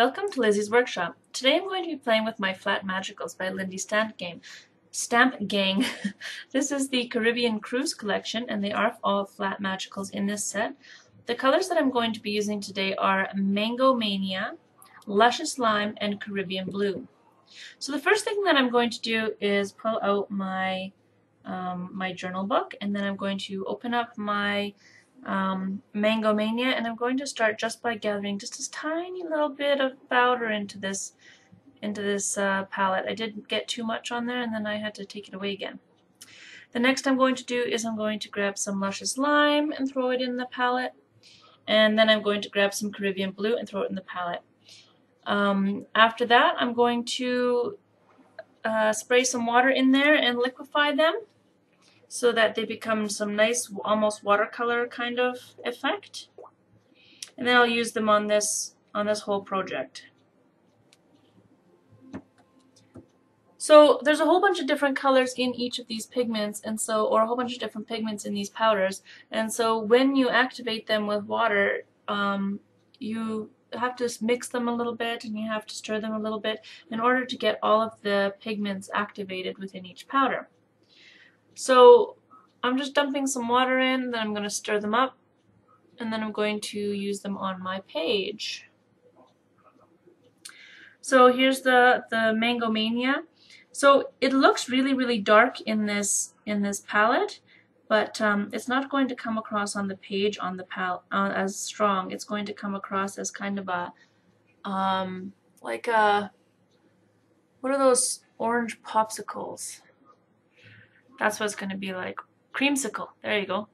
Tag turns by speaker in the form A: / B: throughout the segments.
A: Welcome to Lizzie's Workshop. Today I'm going to be playing with my Flat Magicals by Lindy Stamp Gang. This is the Caribbean Cruise collection and they are all flat magicals in this set. The colors that I'm going to be using today are Mango Mania, Luscious Lime, and Caribbean Blue. So the first thing that I'm going to do is pull out my my journal book, and then I'm going to open up my Mango Mania, and I'm going to start just by gathering just a tiny little bit of powder into this palette. I didn't get too much on there and then I had to take it away again. The next I'm going to do is I'm going to grab some Luscious Lime and throw it in the palette, and then I'm going to grab some Caribbean Blue and throw it in the palette. After that I'm going to spray some water in there and liquefy them so that they become some nice, almost watercolor kind of effect. And then I'll use them on this whole project. So there's a whole bunch of different colors in each of these pigments, and so, or a whole bunch of different pigments in these powders. And so when you activate them with water, you have to mix them a little bit and you have to stir them a little bit in order to get all of the pigments activated within each powder. So I'm just dumping some water in, then I'm going to stir them up, and then I'm going to use them on my page. So here's the Mango Mania. So it looks really dark in this palette, but it's not going to come across on the page on the palette as strong. It's going to come across as kind of a like a, what are those orange popsicles? That's what it's going to be like. Creamsicle. There you go.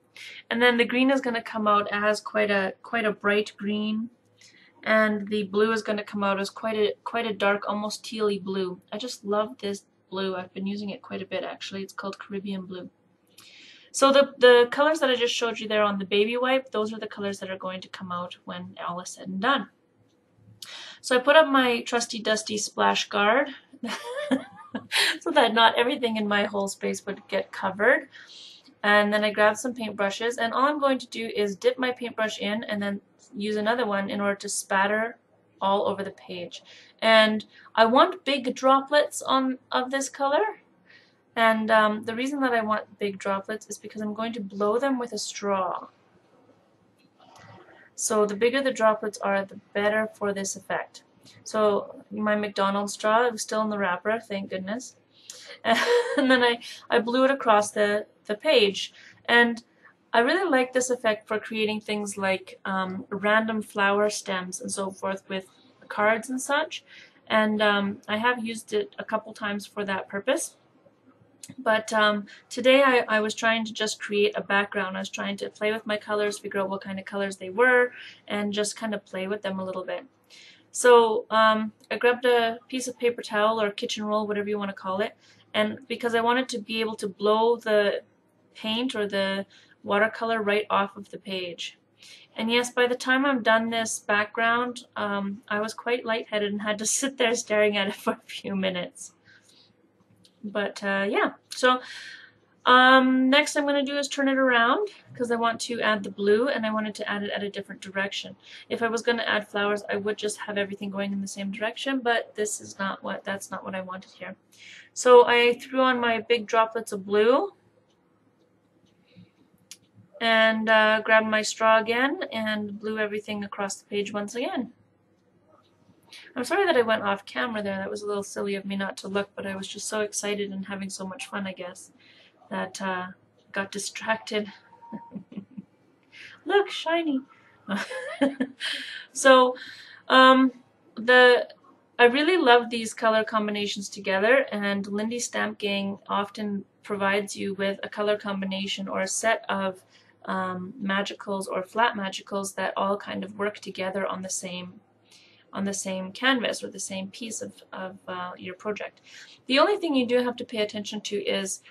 A: And then the green is going to come out as quite a bright green, and the blue is going to come out as quite a dark, almost tealy blue. I just love this blue. I've been using it quite a bit actually. It's called Caribbean Blue. So the colors that I just showed you there on the baby wipe, those are the colors that are going to come out when all is said and done. So I put up my trusty dusty splash guard so that not everything in my whole space would get covered. And then I grabbed some paintbrushes, and all I'm going to do is dip my paintbrush in and then use another one in order to spatter all over the page. And I want big droplets of this color, and the reason that I want big droplets is because I'm going to blow them with a straw. So the bigger the droplets are, the better for this effect. So my McDonald's straw, it was still in the wrapper, thank goodness. And then I blew it across the page. And I really like this effect for creating things like random flower stems and so forth with cards and such. And I have used it a couple times for that purpose. But today I was trying to just create a background. I was trying to play with my colors, figure out what kind of colors they were, and just kind of play with them a little bit. So I grabbed a piece of paper towel or kitchen roll, whatever you want to call it, and because I wanted to be able to blow the paint or the watercolor right off of the page. And yes, by the time I'm done this background, I was quite lightheaded and had to sit there staring at it for a few minutes. But yeah, so next I'm going to do is turn it around because I want to add the blue, and I wanted to add it at a different direction. If I was going to add flowers, I would just have everything going in the same direction, but this is not that's not what I wanted here. So I threw on my big droplets of blue and grabbed my straw again and blew everything across the page once again. I'm sorry that I went off camera there. That was a little silly of me not to look, but I was just so excited and having so much fun, I guess, that got distracted. Look, shiny. So I really love these color combinations together, and Lindy Stamp Gang often provides you with a color combination or a set of magicals or flat magicals that all kind of work together on the same canvas or the same piece of your project. The only thing you do have to pay attention to is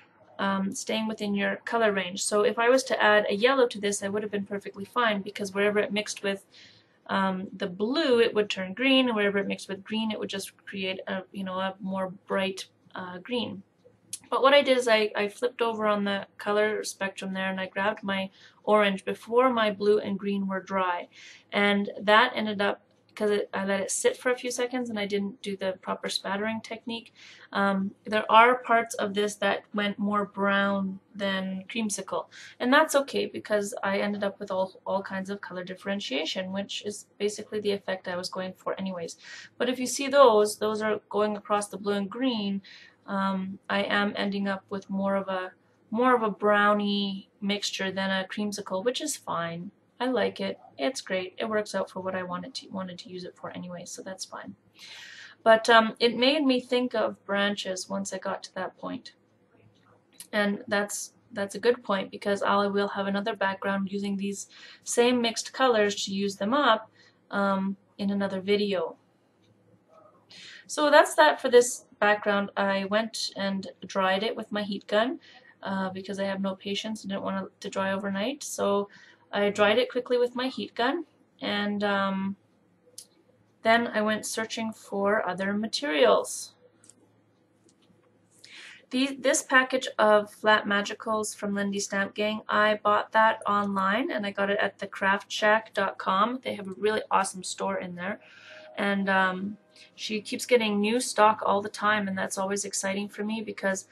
A: staying within your color range. So if I was to add a yellow to this, I would have been perfectly fine, because wherever it mixed with the blue, it would turn green, and wherever it mixed with green, it would just create a a more bright green. But what I did is I flipped over on the color spectrum there, and I grabbed my orange before my blue and green were dry, and that ended up because I let it sit for a few seconds and I didn't do the proper spattering technique. There are parts of this that went more brown than creamsicle, and that's okay because I ended up with all kinds of color differentiation, which is basically the effect I was going for anyways. But if you see those are going across the blue and green. I am ending up with more of a brownie mixture than a creamsicle, which is fine. I like it. It's great. It works out for what I wanted to use it for anyway, so that's fine. But it made me think of branches once I got to that point. And that's a good point, because I will have another background using these same mixed colors to use them up in another video. So that's that for this background. I went and dried it with my heat gun because I have no patience and didn't want it to dry overnight. So I dried it quickly with my heat gun, and then I went searching for other materials. This package of flat magicals from Lindy Stamp Gang, I bought that online, and I got it at thecraftshack.com. They have a really awesome store in there, and she keeps getting new stock all the time, and that's always exciting for me, because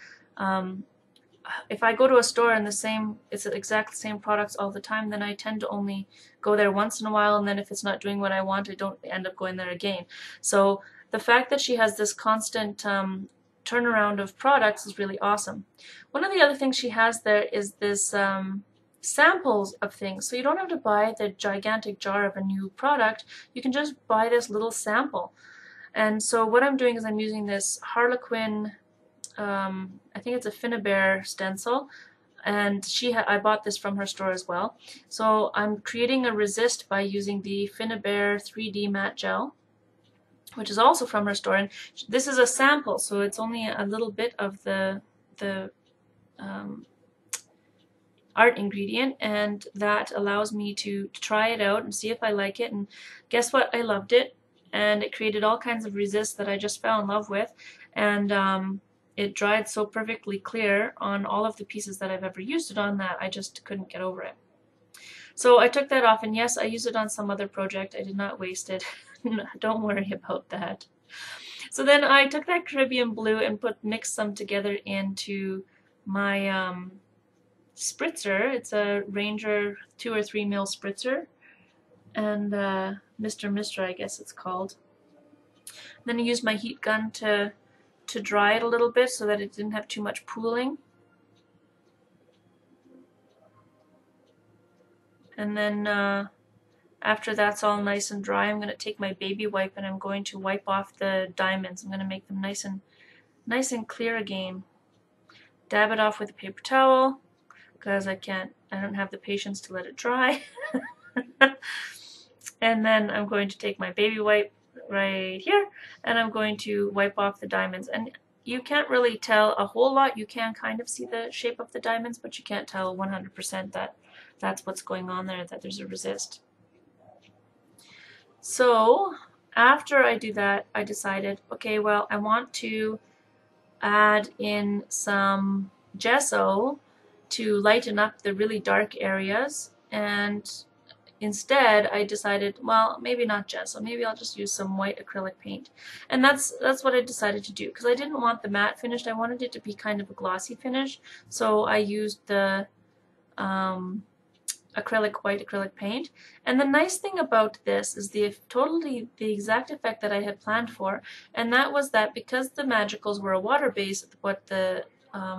A: if I go to a store and it's the exact same products all the time, then I tend to only go there once in a while, and then if it's not doing what I want, I don't end up going there again. So the fact that she has this constant turnaround of products is really awesome. One of the other things she has there is this samples of things, so you don't have to buy the gigantic jar of a new product. You can just buy this little sample. And so what I'm doing is I'm using this Harlequin, I think it's a Finnebair stencil, and I bought this from her store as well. So I'm creating a resist by using the Finnebair 3D matte gel, which is also from her store, and this is a sample, so it's only a little bit of the art ingredient, and that allows me to try it out and see if I like it. And guess what? I loved it, and it created all kinds of resists that I just fell in love with, and it dried so perfectly clear on all of the pieces that I've ever used it on that I just couldn't get over it. So I took that off, and yes, I used it on some other project. I did not waste it. Don't worry about that. So then I took that Caribbean blue and mixed them together into my spritzer. It's a Ranger 2 or 3 mil spritzer, and Mr. I guess it's called. Then I used my heat gun to dry it a little bit so that it didn't have too much pooling. And then after that's all nice and dry, I'm going to take my baby wipe and I'm going to wipe off the diamonds. I'm going to make them nice and clear again. Dab it off with a paper towel, because I don't have the patience to let it dry. And then I'm going to take my baby wipe right here, and I'm going to wipe off the diamonds. And you can't really tell a whole lot. You can kind of see the shape of the diamonds, but you can't tell 100% that that's what's going on there, that there's a resist. So after I do that, I decided, okay, well, I want to add in some gesso to lighten up the really dark areas, and instead I decided, well, maybe not gesso, maybe I'll just use some white acrylic paint. And that's what I decided to do, because I didn't want the matte finish. I wanted it to be kind of a glossy finish, so I used the white acrylic paint. And the nice thing about this is totally the exact effect that I had planned for, and that was that because the magicals were a water base, what the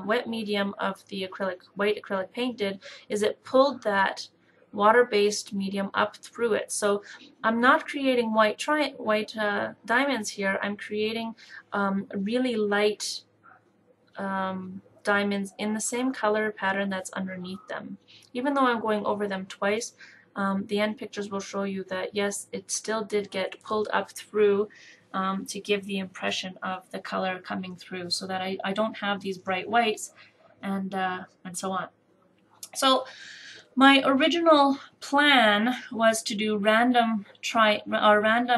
A: wet medium of the white acrylic paint did is it pulled that water-based medium up through it. So I'm not creating white diamonds here. I'm creating really light diamonds in the same color pattern that's underneath them. Even though I'm going over them twice, the end pictures will show you that yes, it still did get pulled up through to give the impression of the color coming through, so that I don't have these bright whites and so on. So my original plan was to do random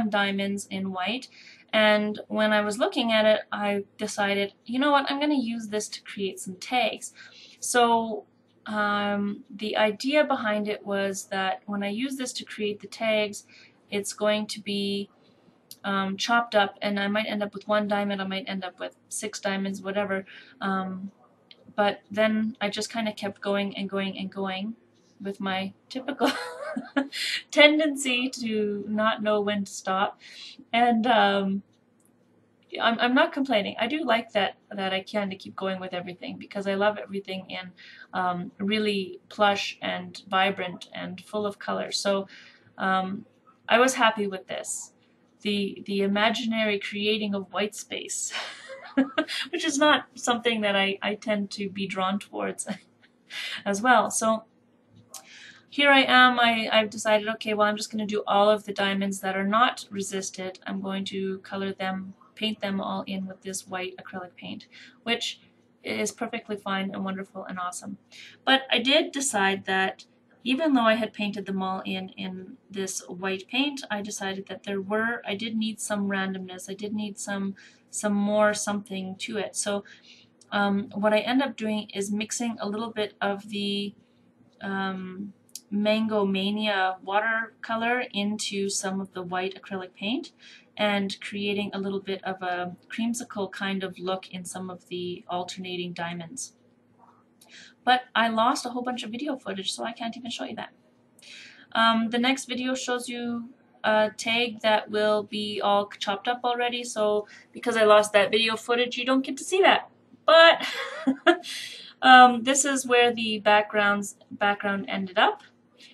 A: diamonds in white, and when I was looking at it, I decided, you know what, I'm going to use this to create some tags. So the idea behind it was that when I use this to create the tags, it's going to be chopped up, and I might end up with 1 diamond, I might end up with 6 diamonds, whatever. But then I just kind of kept going and going and going with my typical tendency to not know when to stop. And I'm not complaining. I do like that I can to keep going with everything, because I love everything in really plush and vibrant and full of color. So I was happy with this. The imaginary creating of white space, which is not something that I tend to be drawn towards as well. So here I am. I've decided, okay, well, I'm just going to do all of the diamonds that are not resisted. I'm going to color them, paint them all in with this white acrylic paint, which is perfectly fine and wonderful and awesome. But I did decide that even though I had painted them all in this white paint, I decided that I did need some randomness. I did need some more something to it. So what I end up doing is mixing a little bit of the Mango Mania watercolor into some of the white acrylic paint, and creating a little bit of a creamsicle kind of look in some of the alternating diamonds. But I lost a whole bunch of video footage, so I can't even show you that. The next video shows you a tag that will be all chopped up already, so because I lost that video footage, you don't get to see that. But this is where the background ended up,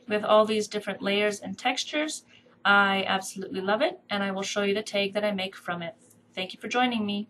A: with all these different layers and textures. I absolutely love it, and I will show you the tag that I make from it. Thank you for joining me.